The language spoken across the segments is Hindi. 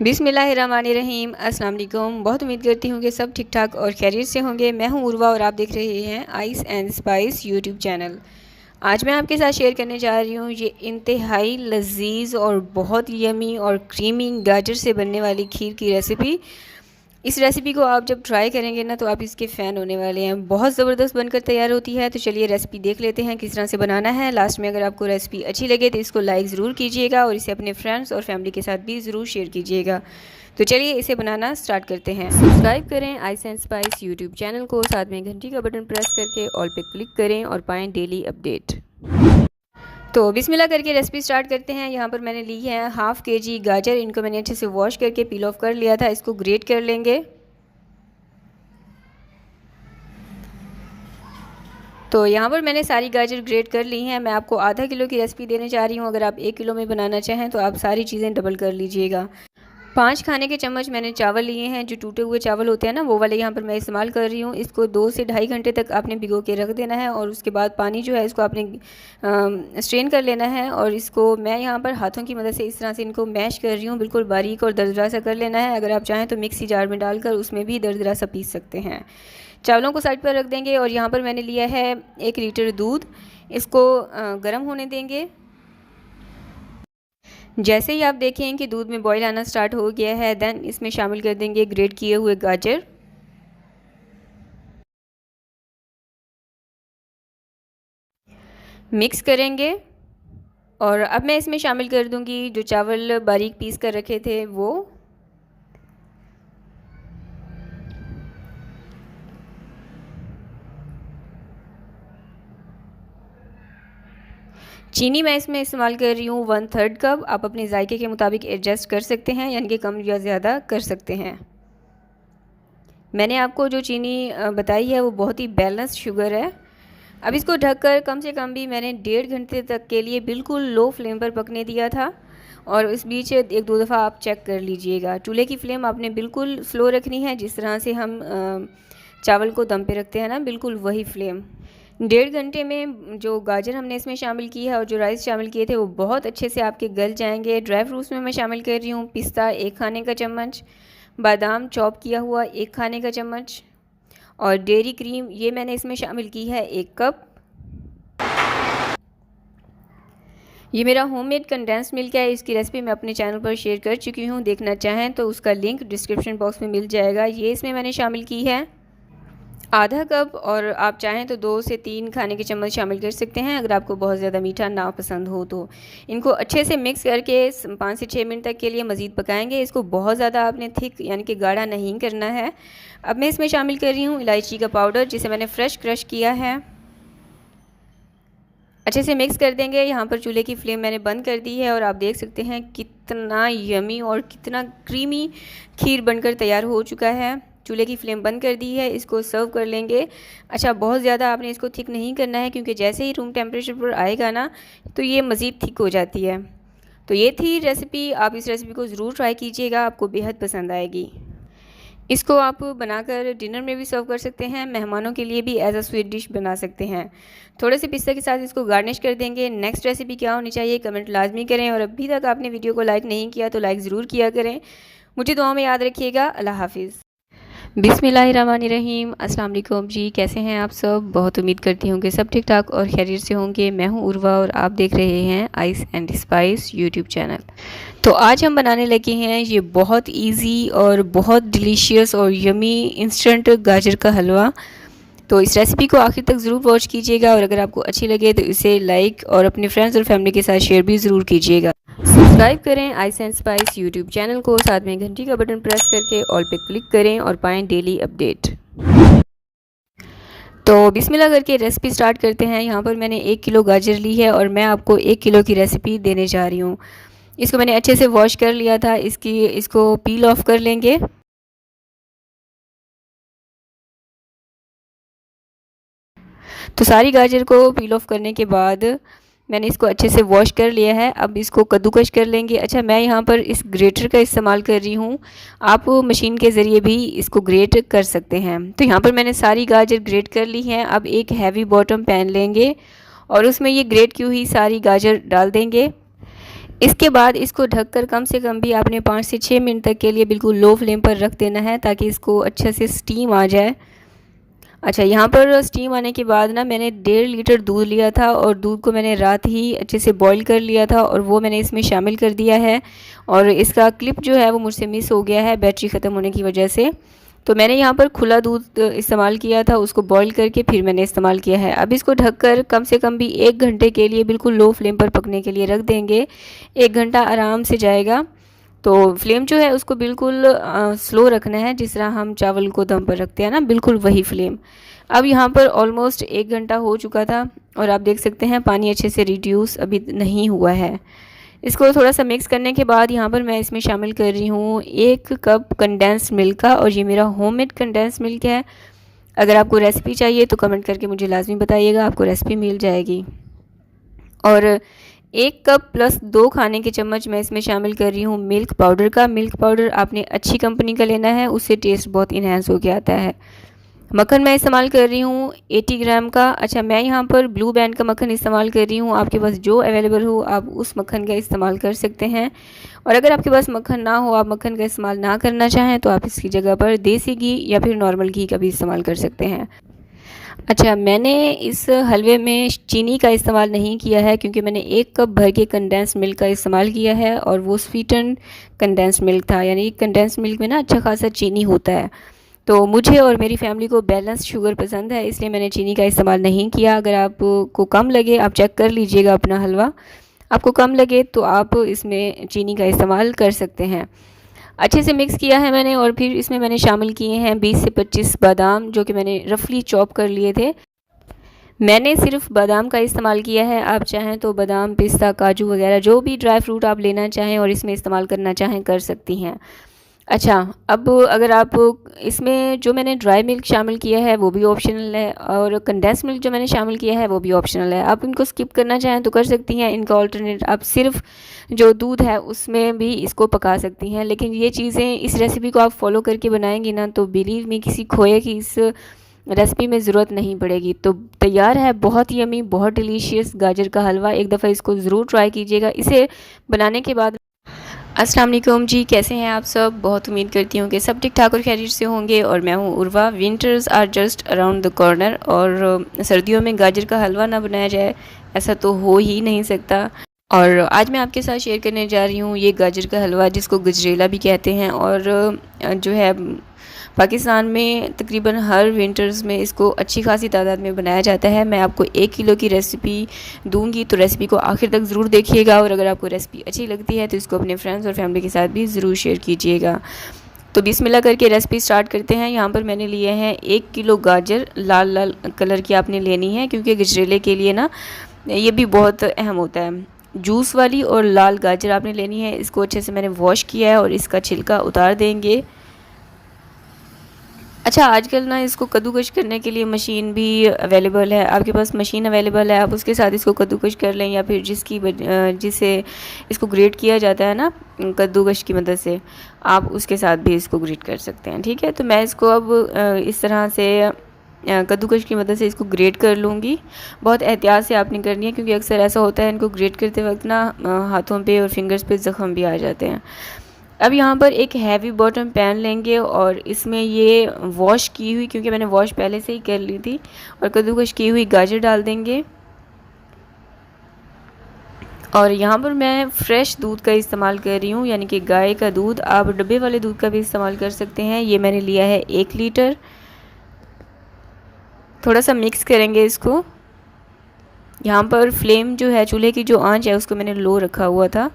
बिस्मिल्लाहिर्रहमानिर्रहीम। अस्सलाम वालेकुम। बहुत उम्मीद करती हूँ कि सब ठीक ठाक और खैरियत से होंगे। मैं हूँ उर्वा और आप देख रहे हैं ice and spice YouTube channel. आज मैं आपके साथ शेयर करने जा रही हूँ ये इंतहाई लजीज और बहुत यमी और क्रीमी गाजर से बनने वाली खीर की रेसिपी। इस रेसिपी को आप जब ट्राई करेंगे ना तो आप इसके फ़ैन होने वाले हैं। बहुत ज़बरदस्त बनकर तैयार होती है। तो चलिए रेसिपी देख लेते हैं किस तरह से बनाना है। लास्ट में अगर आपको रेसिपी अच्छी लगे तो इसको लाइक ज़रूर कीजिएगा और इसे अपने फ्रेंड्स और फैमिली के साथ भी ज़रूर शेयर कीजिएगा। तो चलिए इसे बनाना स्टार्ट करते हैं। सब्सक्राइब करें ice and spice YouTube channel को, साथ में घंटी का बटन प्रेस करके ऑल पे क्लिक करें और पाएँ डेली अपडेट। तो बिस्मिल्लाह करके रेसिपी स्टार्ट करते हैं। यहाँ पर मैंने ली है हाफ़ kg गाजर। इनको मैंने अच्छे से वॉश करके पील ऑफ कर लिया था। इसको ग्रेट कर लेंगे। तो यहाँ पर मैंने सारी गाजर ग्रेट कर ली हैं। मैं आपको आधा किलो की रेसिपी देने जा रही हूँ। अगर आप 1 किलो में बनाना चाहें तो आप सारी चीज़ें डबल कर लीजिएगा। 5 खाने के चम्मच मैंने चावल लिए हैं। जो टूटे हुए चावल होते हैं ना, वो वाले यहाँ पर मैं इस्तेमाल कर रही हूँ। इसको 2 से ढाई घंटे तक आपने भिगो के रख देना है और उसके बाद पानी जो है इसको आपने स्ट्रेन कर लेना है। और इसको मैं यहाँ पर हाथों की मदद से इस तरह से इनको मैश कर रही हूँ। बिल्कुल बारीक और दरदरा सा कर लेना है। अगर आप चाहें तो मिक्सी जार में डालकर उसमें भी दरदरा सा पीस सकते हैं। चावलों को साइड पर रख देंगे और यहाँ पर मैंने लिया है 1 लीटर दूध। इसको गर्म होने देंगे। जैसे ही आप देखें कि दूध में बॉईल आना स्टार्ट हो गया है, देन इसमें शामिल कर देंगे ग्रेट किए हुए गाजर। मिक्स करेंगे और अब मैं इसमें शामिल कर दूंगी जो चावल बारीक पीस कर रखे थे वो। चीनी मैं इसमें इस्तेमाल कर रही हूँ 1/3 कप। आप अपने जायके के मुताबिक एडजस्ट कर सकते हैं, यानी कि कम या ज़्यादा कर सकते हैं। मैंने आपको जो चीनी बताई है वो बहुत ही बैलेंस शुगर है। अब इसको ढककर कम से कम भी मैंने 1.5 घंटे तक के लिए बिल्कुल लो फ्लेम पर पकने दिया था। और इस बीच 1-2 दफ़ा आप चेक कर लीजिएगा। चूल्हे की फ्लेम आपने बिल्कुल स्लो रखनी है, जिस तरह से हम चावल को दम पे रखते हैं ना, बिल्कुल वही फ्लेम। 1.5 घंटे में जो गाजर हमने इसमें शामिल की है और जो राइस शामिल किए थे वो बहुत अच्छे से आपके गल जाएंगे। ड्राई फ्रूट्स में मैं शामिल कर रही हूँ पिस्ता 1 खाने का चम्मच, बादाम चॉप किया हुआ 1 खाने का चम्मच और डेयरी क्रीम ये मैंने इसमें शामिल की है 1 कप। ये मेरा होममेड कंडेंस मिल्क है। इसकी रेसिपी मैं अपने चैनल पर शेयर कर चुकी हूँ। देखना चाहें तो उसका लिंक डिस्क्रिप्शन बॉक्स में मिल जाएगा। ये इसमें मैंने शामिल की है आधा कप और आप चाहें तो 2 से 3 खाने के चम्मच शामिल कर सकते हैं अगर आपको बहुत ज़्यादा मीठा ना पसंद हो तो। इनको अच्छे से मिक्स करके 5 से 6 मिनट तक के लिए मज़ीद पकाएंगे। इसको बहुत ज़्यादा आपने थिक यानी कि गाढ़ा नहीं करना है। अब मैं इसमें शामिल कर रही हूँ इलायची का पाउडर, जिसे मैंने फ्रेश क्रश किया है। अच्छे से मिक्स कर देंगे। यहाँ पर चूल्हे की फ्लेम मैंने बंद कर दी है और आप देख सकते हैं कितना यमी और कितना क्रीमी खीर बनकर तैयार हो चुका है। चूल्हे की फ्लेम बंद कर दी है। इसको सर्व कर लेंगे। अच्छा, बहुत ज़्यादा आपने इसको थिक नहीं करना है, क्योंकि जैसे ही रूम टेम्परेचर पर आएगा ना तो ये मज़ीद थिक हो जाती है। तो ये थी रेसिपी। आप इस रेसिपी को ज़रूर ट्राई कीजिएगा, आपको बेहद पसंद आएगी। इसको आप बनाकर डिनर में भी सर्व कर सकते हैं। मेहमानों के लिए भी एज अ स्वीट डिश बना सकते हैं। थोड़े से पिस्ता के साथ इसको गार्निश कर देंगे। नेक्स्ट रेसिपी क्या होनी चाहिए कमेंट लाजमी करें और अभी तक आपने वीडियो को लाइक नहीं किया तो लाइक ज़रूर किया करें। मुझे दुआ में याद रखिएगा। अल्लाह हाफिज़। बिस्मिल्लाहिर्रहमानिर्रहीम। अस्सलाम वालेकुम जी, कैसे हैं आप सब? बहुत उम्मीद करती हूँ कि सब ठीक ठाक और खैरियत से होंगे। मैं हूँ उर्वा और आप देख रहे हैं ice and spice YouTube channel. तो आज हम बनाने लगे हैं ये बहुत इजी और बहुत डिलीशियस और यमी इंस्टेंट गाजर का हलवा। तो इस रेसिपी को आखिर तक ज़रूर वॉच कीजिएगा और अगर आपको अच्छी लगे तो इसे लाइक और अपने फ्रेंड्स और फैमिली के साथ शेयर भी ज़रूर कीजिएगा। सब्सक्राइब करें ice and spice YouTube channel को, साथ में घंटी का बटन प्रेस करके ऑल पे क्लिक करें और पाएँ डेली अपडेट। तो बिस्मिल्लाह करके रेसिपी स्टार्ट करते हैं। यहाँ पर मैंने 1 किलो गाजर ली है और मैं आपको 1 किलो की रेसिपी देने जा रही हूँ। इसको मैंने अच्छे से वॉश कर लिया था। इसको पील ऑफ कर लेंगे। तो सारी गाजर को पील ऑफ करने के बाद मैंने इसको अच्छे से वॉश कर लिया है। अब इसको कद्दूकश कर लेंगे। अच्छा, मैं यहाँ पर इस ग्रेटर का इस्तेमाल कर रही हूँ। आप मशीन के ज़रिए भी इसको ग्रेट कर सकते हैं। तो यहाँ पर मैंने सारी गाजर ग्रेट कर ली है। अब एक हैवी बॉटम पैन लेंगे और उसमें ये ग्रेट की हुई सारी गाजर डाल देंगे। इसके बाद इसको ढककर कम से कम भी आपने 5 से 6 मिनट तक के लिए बिल्कुल लो फ्लेम पर रख देना है, ताकि इसको अच्छे से स्टीम आ जाए। अच्छा, यहाँ पर स्टीम आने के बाद ना मैंने 1.5 लीटर दूध लिया था और दूध को मैंने रात ही अच्छे से बॉईल कर लिया था और वो मैंने इसमें शामिल कर दिया है। और इसका क्लिप जो है वो मुझसे मिस हो गया है बैटरी ख़त्म होने की वजह से। तो मैंने यहाँ पर खुला दूध इस्तेमाल किया था, उसको बॉईल करके फिर मैंने इस्तेमाल किया है। अब इसको ढककर कम से कम भी 1 घंटे के लिए बिल्कुल लो फ्लेम पर पकने के लिए रख देंगे। 1 घंटा आराम से जाएगा। तो फ्लेम जो है उसको बिल्कुल स्लो रखना है, जिस तरह हम चावल को दम पर रखते हैं ना, बिल्कुल वही फ्लेम। अब यहाँ पर ऑलमोस्ट 1 घंटा हो चुका था और आप देख सकते हैं पानी अच्छे से रिड्यूस अभी नहीं हुआ है। इसको थोड़ा सा मिक्स करने के बाद यहाँ पर मैं इसमें शामिल कर रही हूँ 1 कप कंडेंस्ड मिल्क का, और ये मेरा होममेड कंडेंस्ड मिल्क है। अगर आपको रेसिपी चाहिए तो कमेंट करके मुझे लाजमी बताइएगा, आपको रेसिपी मिल जाएगी। और 1 कप प्लस 2 खाने के चम्मच मैं इसमें शामिल कर रही हूँ मिल्क पाउडर का। मिल्क पाउडर आपने अच्छी कंपनी का लेना है, उससे टेस्ट बहुत इन्हेंस हो के आता है। मक्खन मैं इस्तेमाल कर रही हूँ 80 ग्राम का। अच्छा, मैं यहाँ पर ब्लू बैंड का मक्खन इस्तेमाल कर रही हूँ। आपके पास जो अवेलेबल हो आप उस मक्खन का इस्तेमाल कर सकते हैं। और अगर आपके पास मक्खन ना हो, आप मक्खन का इस्तेमाल ना करना चाहें, तो आप इसकी जगह पर देसी घी या फिर नॉर्मल घी का भी इस्तेमाल कर सकते हैं। अच्छा, मैंने इस हलवे में चीनी का इस्तेमाल नहीं किया है, क्योंकि मैंने 1 कप भर के कंडेंस्ड मिल्क का इस्तेमाल किया है और वो स्वीटेंड कंडेंस्ड मिल्क था, यानी कंडेंस्ड मिल्क में ना अच्छा खासा चीनी होता है। तो मुझे और मेरी फैमिली को बैलेंस शुगर पसंद है, इसलिए मैंने चीनी का इस्तेमाल नहीं किया। अगर आपको कम लगे, आप चेक कर लीजिएगा अपना हलवा, आपको कम लगे तो आप इसमें चीनी का इस्तेमाल कर सकते हैं। अच्छे से मिक्स किया है मैंने, और फिर इसमें मैंने शामिल किए हैं 20 से 25 बादाम, जो कि मैंने रफली चॉप कर लिए थे। मैंने सिर्फ बादाम का इस्तेमाल किया है, आप चाहें तो बादाम, पिस्ता, काजू वगैरह जो भी ड्राई फ्रूट आप लेना चाहें और इसमें इस्तेमाल करना चाहें कर सकती हैं। अच्छा, अब अगर आप इसमें जो मैंने ड्राई मिल्क शामिल किया है वो भी ऑप्शनल है, और कंडेंस मिल्क जो मैंने शामिल किया है वो भी ऑप्शनल है। आप इनको स्किप करना चाहें तो कर सकती हैं। इनका ऑल्टरनेट आप सिर्फ जो दूध है उसमें भी इसको पका सकती हैं। लेकिन ये चीज़ें, इस रेसिपी को आप फॉलो करके बनाएंगी ना, तो बिलीव मी, किसी खोए की इस रेसिपी में ज़रूरत नहीं पड़ेगी। तो तैयार है बहुत ही यमी, बहुत डिलीशियस गाजर का हलवा। एक दफ़ा इसको ज़रूर ट्राई कीजिएगा। इसे बनाने के बाद अस्सलाम वालेकुम जी, कैसे हैं आप सब? बहुत उम्मीद करती हूँ कि सब ठीक ठाक और खैरियत से होंगे। और मैं हूँ Urwa. Winters are just around the corner, और सर्दियों में गाजर का हलवा ना बनाया जाए ऐसा तो हो ही नहीं सकता। और आज मैं आपके साथ शेयर करने जा रही हूँ ये गाजर का हलवा, जिसको गजरेला भी कहते हैं। और जो है पाकिस्तान में तकरीबन हर विंटर्स में इसको अच्छी खासी तादाद में बनाया जाता है। मैं आपको 1 किलो की रेसिपी दूंगी, तो रेसिपी को आखिर तक ज़रूर देखिएगा। और अगर आपको रेसिपी अच्छी लगती है तो इसको अपने फ्रेंड्स और फैमिली के साथ भी ज़रूर शेयर कीजिएगा। तो बिस्मिल्लाह करके रेसिपी स्टार्ट करते हैं। यहाँ पर मैंने लिए हैं 1 किलो गाजर। लाल लाल कलर की आपने लेनी है, क्योंकि गजरेले के लिए ना ये भी बहुत अहम होता है। जूस वाली और लाल गाजर आपने लेनी है। इसको अच्छे से मैंने वॉश किया है और इसका छिलका उतार देंगे। अच्छा, आजकल ना इसको कद्दूकश करने के लिए मशीन भी अवेलेबल है। आपके पास मशीन अवेलेबल है, आप उसके साथ इसको कद्दूकश कर लें, या फिर जिससे इसको ग्रेट किया जाता है ना कद्दूकश की मदद से, आप उसके साथ भी इसको ग्रेट कर सकते हैं। ठीक है, तो मैं इसको अब इस तरह से कद्दूकश की मदद से इसको ग्रेट कर लूँगी। बहुत एहतियात से आपने करनी है, क्योंकि अक्सर ऐसा होता है इनको ग्रेट करते वक्त ना हाथों पे और फिंगर्स पे ज़ख़म भी आ जाते हैं। अब यहाँ पर एक हैवी बॉटम पैन लेंगे और इसमें ये वॉश की हुई, क्योंकि मैंने वॉश पहले से ही कर ली थी, और कद्दूकश की हुई गाजर डाल देंगे। और यहाँ पर मैं फ़्रेश दूध का इस्तेमाल कर रही हूँ, यानी कि गाय का दूध। आप डब्बे वाले दूध का भी इस्तेमाल कर सकते हैं। ये मैंने लिया है 1 लीटर। थोड़ा सा मिक्स करेंगे इसको। यहाँ पर फ्लेम जो है, चूल्हे की जो आंच है, उसको मैंने लो रखा हुआ था।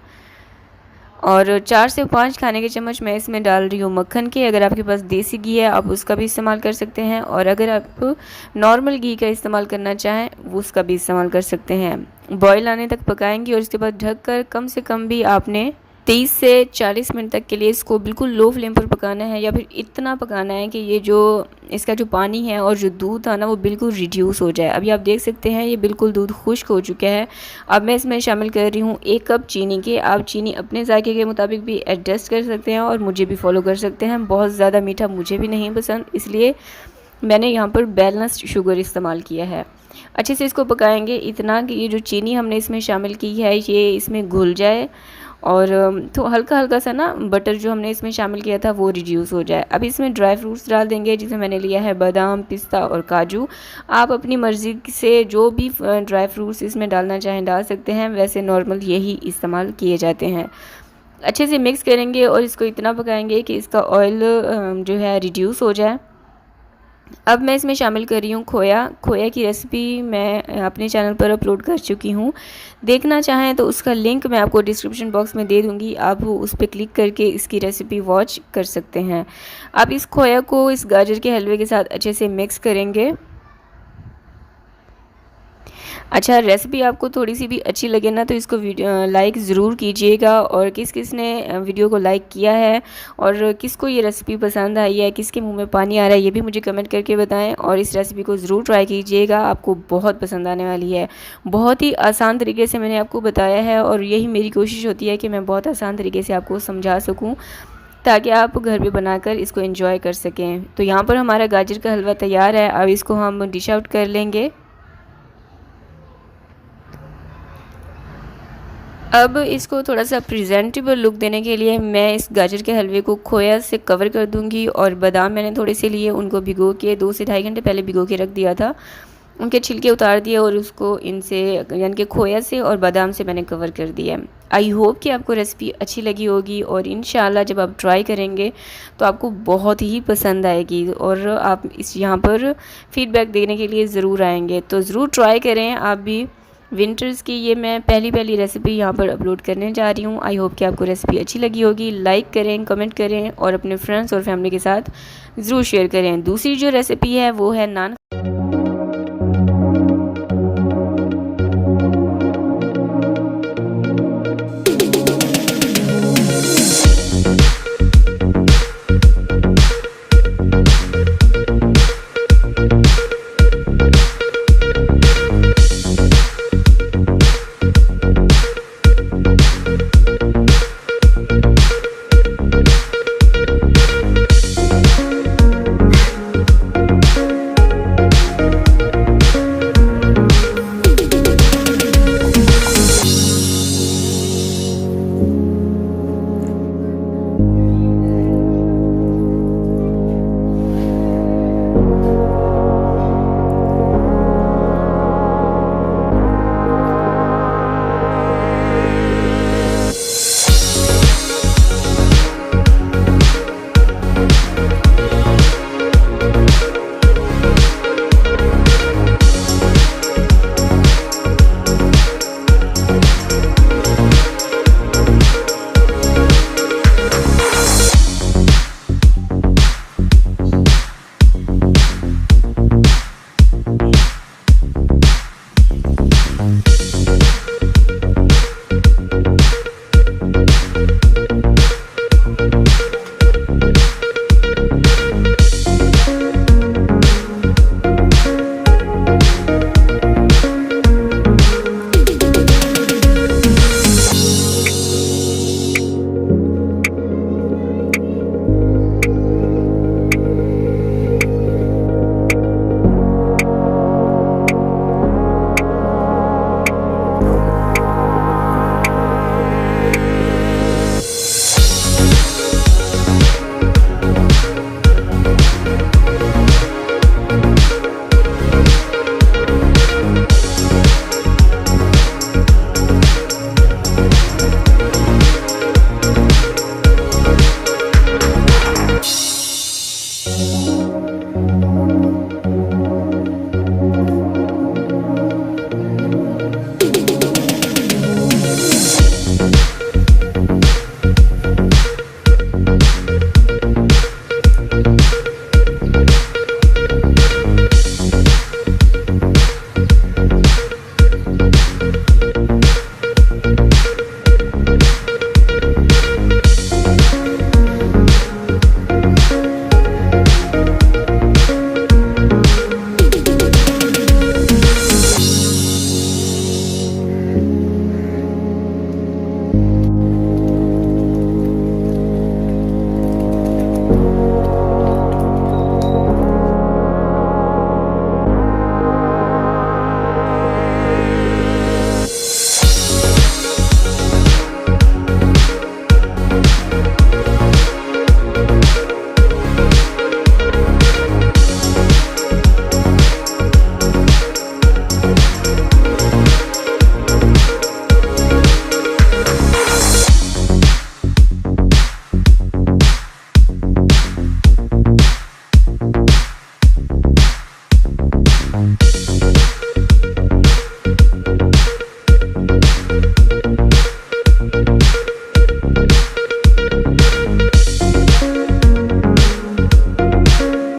और 4 से 5 खाने के चम्मच मैं इसमें डाल रही हूँ मक्खन के। अगर आपके पास देसी घी है आप उसका भी इस्तेमाल कर सकते हैं, और अगर आप नॉर्मल घी का इस्तेमाल करना चाहें वो उसका भी इस्तेमाल कर सकते हैं। बॉईल आने तक पकाएंगे और इसके बाद ढककर कम से कम भी आपने 30 से 40 मिनट तक के लिए इसको बिल्कुल लो फ्लेम पर पकाना है, या फिर इतना पकाना है कि ये जो इसका जो पानी है और जो दूध था ना वो बिल्कुल रिड्यूस हो जाए। अभी आप देख सकते हैं ये बिल्कुल दूध खुश्क हो चुका है। अब मैं इसमें शामिल कर रही हूँ 1 कप चीनी के। आप चीनी अपने जायके के मुताबिक भी एडजस्ट कर सकते हैं और मुझे भी फॉलो कर सकते हैं। बहुत ज़्यादा मीठा मुझे भी नहीं पसंद, इसलिए मैंने यहाँ पर बैलेंस्ड शुगर इस्तेमाल किया है। अच्छे से इसको पकाएंगे इतना कि ये जो चीनी हमने इसमें शामिल की है ये इसमें घुल जाए। और तो हल्का हल्का सा ना बटर जो हमने इसमें शामिल किया था वो रिड्यूस हो जाए। अब इसमें ड्राई फ्रूट्स डाल देंगे, जिसे मैंने लिया है बादाम, पिस्ता और काजू। आप अपनी मर्ज़ी से जो भी ड्राई फ्रूट्स इसमें डालना चाहें डाल सकते हैं, वैसे नॉर्मल यही इस्तेमाल किए जाते हैं। अच्छे से मिक्स करेंगे और इसको इतना पकाएंगे कि इसका ऑयल जो है रिड्यूस हो जाए। अब मैं इसमें शामिल कर रही हूँ खोया की रेसिपी मैं अपने चैनल पर अपलोड कर चुकी हूँ। देखना चाहें तो उसका लिंक मैं आपको डिस्क्रिप्शन बॉक्स में दे दूँगी, आप उस पर क्लिक करके इसकी रेसिपी वॉच कर सकते हैं। आप इस खोया को इस गाजर के हलवे के साथ अच्छे से मिक्स करेंगे। अच्छा, रेसिपी आपको थोड़ी सी भी अच्छी लगे ना तो इसको लाइक ज़रूर कीजिएगा, और किस किस ने वीडियो को लाइक किया है और किसको ये रेसिपी पसंद आई है, किसके मुंह में पानी आ रहा है, ये भी मुझे कमेंट करके बताएं। और इस रेसिपी को ज़रूर ट्राई कीजिएगा, आपको बहुत पसंद आने वाली है। बहुत ही आसान तरीके से मैंने आपको बताया है और यही मेरी कोशिश होती है कि मैं बहुत आसान तरीके से आपको समझा सकूँ ताकि आप घर पे बनाकर इसको एंजॉय कर सकें। तो यहाँ पर हमारा गाजर का हलवा तैयार है। अब इसको हम डिश आउट कर लेंगे। अब इसको थोड़ा सा प्रेजेंटेबल लुक देने के लिए मैं इस गाजर के हलवे को खोया से कवर कर दूंगी, और बादाम मैंने थोड़े से लिए, उनको भिगो के 2 से ढाई घंटे पहले भिगो के रख दिया था। उनके छिलके उतार दिए और उसको इनसे यानी कि खोया से और बादाम से मैंने कवर कर दिया। आई होप कि आपको रेसिपी अच्छी लगी होगी, और इंशाल्लाह जब आप ट्राई करेंगे तो आपको बहुत ही पसंद आएगी और आप इस यहाँ पर फीडबैक देने के लिए ज़रूर आएंगे। तो ज़रूर ट्राई करें आप भी। विंटर्स की ये मैं पहली रेसिपी यहाँ पर अपलोड करने जा रही हूँ। आई होप कि आपको रेसिपी अच्छी लगी होगी। लाइक करें, कमेंट करें और अपने फ्रेंड्स और फैमिली के साथ ज़रूर शेयर करें। दूसरी जो रेसिपी है वो है नान